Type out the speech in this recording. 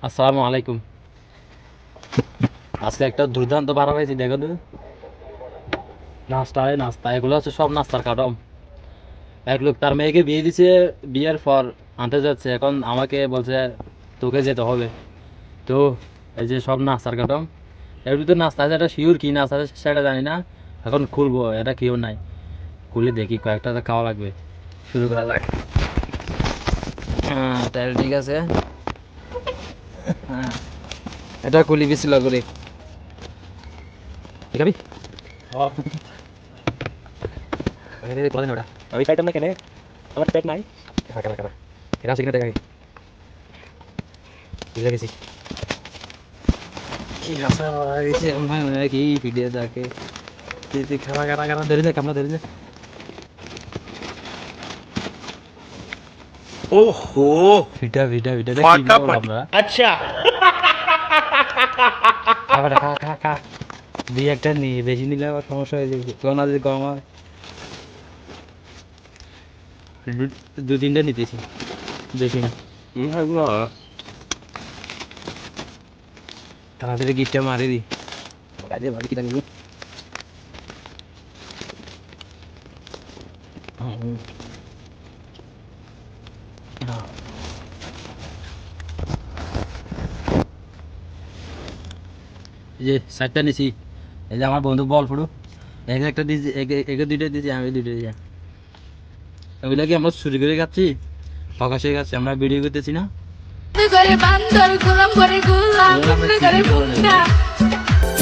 আসসালামু আলাইকুম। আজকে একটা দুর্দান্ত ভাড়া পাইছি, দেখো তো। নাস্তা এগুলো হচ্ছে সব নাস্তার কাটম। এক লোক তার মেয়েকে বিয়ে দিছে, বিয়ের পর আনতে যাচ্ছে, এখন আমাকে বলছে তোকে যেতে হবে। তো এই যে সব নাস্তার কাটম, এর ভিতরে নাস্তা আছে, এটা শিওর কি নাস্তা আছে সেটা জানি না। এখন খুলবো, এটা কেউ নাই, খুলে দেখি কয়েকটা তো খাওয়া লাগবে। শুরু করা যাক। হ্যাঁ, তাহলে ঠিক আছে। হ্যাঁ, এটা খুলি বিসমিল্লাহ করে। খাবি? কলেন ওটা আমি খাইতাম না কেন, আমার পেট নাই। কানা কানা এটা আছে কিনা দেখাই, বুঝে গেছি। কি আছে কি ভিডিও দেখে খানা কানা কানা ধরে দেখ, আমরা ধরে দেখ। ओहो ভিডিও ভিডিও ভিডিও দেখ, फटाफट আমরা अच्छा খাবার খা খা খা। দুই একটা নিয়ে বেশি নিলে আবার সমস্যা হয়ে যাবে, কোন যদি কম হয়। দু তিনটা নিতেছি, বেশি না। তাড়াতাড়ি গিটটা মারি দি, কাজে ভালো কি লাগবে। এই যে চারটা নিছি। এই যে আমার বন্ধু বল ফুড়ু, একে একটা দিয়েছি, একে দুইটা দিয়েছি, আমি দুইটা দিয়েছি। ওইগুলা কি আমরা চুরি করে খাচ্ছি, প্রকাশে খাচ্ছি, আমরা ভিডিও করতেছি না। করে বান্দর গোলাম করে গোলাম করে বুকটা